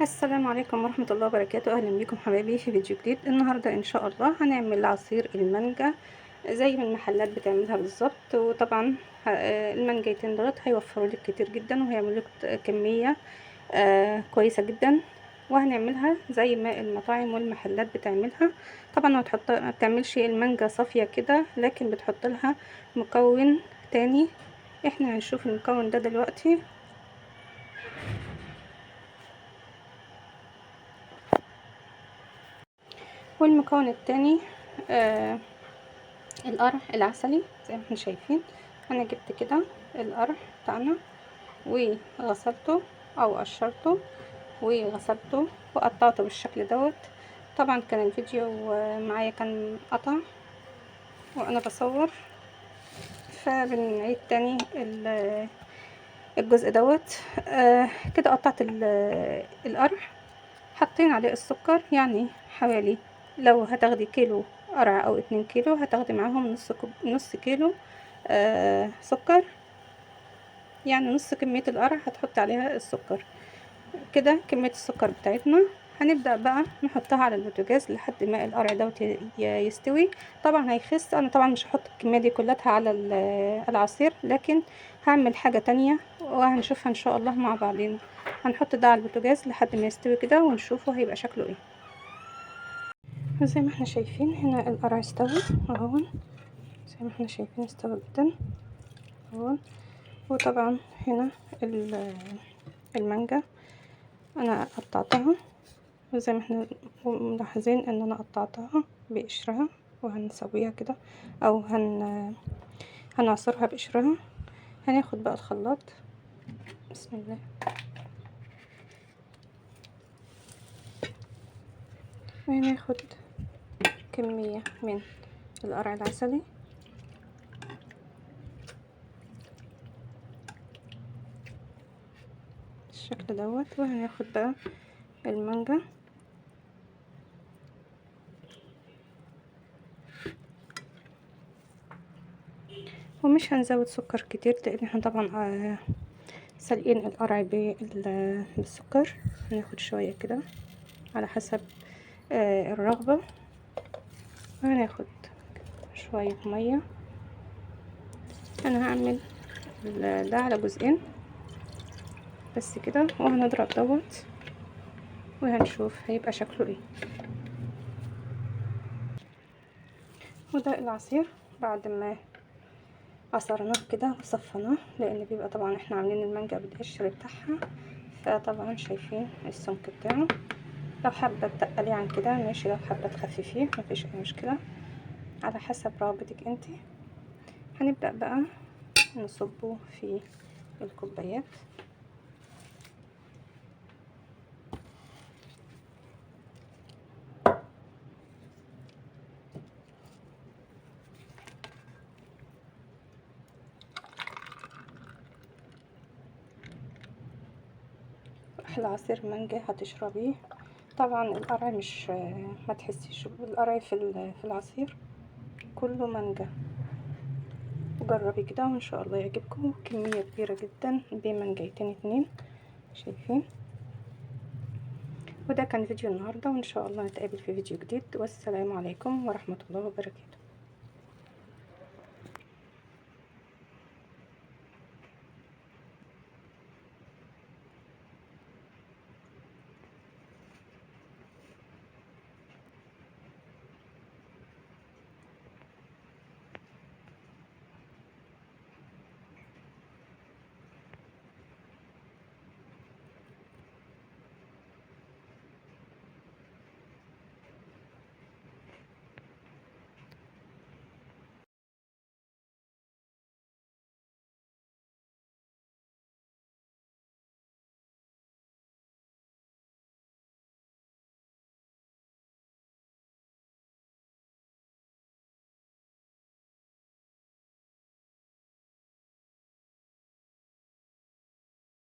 السلام عليكم ورحمة الله وبركاته. أهلا بكم حبايبي في فيديو جديد. النهاردة إن شاء الله هنعمل عصير المانجا زي ما المحلات بتعملها بالظبط. وطبعا المانجايتين دولت هيوفروا لك كتير جدا وهيعملوا لك كمية كويسة جدا، وهنعملها زي ما المطاعم والمحلات بتعملها. طبعا ما بتعملش المانجا صافية كده، لكن بتحط لها مكون تاني. احنا هنشوف المكون ده دلوقتي. والمكون التاني القرع العسلي زي ما احنا شايفين. انا جبت كده القرع بتاعنا وغسلته او قشرته وغسلته وقطعته بالشكل دوت. طبعا كان الفيديو معايا كان قطع وانا بصور، فبنعيد تاني الجزء دوت. كده قطعت القرع، حطينا عليه السكر، يعني حوالي لو هتاخدي كيلو قرع او 2 كيلو هتاخدي معاهم نص كيلو سكر، يعني نص كمية القرع هتحط عليها السكر. كده كمية السكر بتاعتنا. هنبدأ بقى نحطها على البوتاجاز لحد ما القرع دوت يستوي. طبعا هيخس. انا طبعا مش هحط الكمية دي كلها على العصير، لكن هعمل حاجة تانية وهنشوفها ان شاء الله مع بعضين. هنحط ده على البوتاجاز لحد ما يستوي كده ونشوفه هيبقى شكله ايه. زي ما احنا شايفين هنا القرع استوى اهون، زي ما احنا شايفين استوى جدا اهون. وطبعا هنا المانجا انا قطعتها، وزي ما احنا ملاحظين ان انا قطعتها بقشرها، وهنسويها كده او هنعصرها بقشرها. هناخد بقى الخلاط، بسم الله، وهناخد كمية من القرع العسلي بالشكل دوت، وهناخد بقى المانجا ومش هنزود سكر كتير لان احنا طبعا سالقين القرع بالسكر. هناخد شوية كده على حسب الرغبة، وهناخد شوية مية. انا هعمل ده على جزئين بس كده، وهنضرب دوت وهنشوف هيبقى شكله ايه. وده العصير بعد ما عصرناه كده وصفناه، لان بيبقى طبعا احنا عاملين المانجا بالقشر بتاعها، فطبعا شايفين السمك بتاعه. لو حابه تقليه عن كده ماشي، لو حابه تخففيه مفيش اي مشكله، على حسب رغبتك انتي. هنبدأ بقى نصبه في الكوبايات. احلى عصير مانجا هتشربيه. طبعا القرع مش ما تحسيش بالقرع في العصير، كله مانجا. جربي كده وان شاء الله يعجبكم. كمية كبيرة جدا بمانجايتين 2 شايفين. وده كان فيديو النهاردة، وان شاء الله نتقابل في فيديو جديد، والسلام عليكم ورحمة الله وبركاته.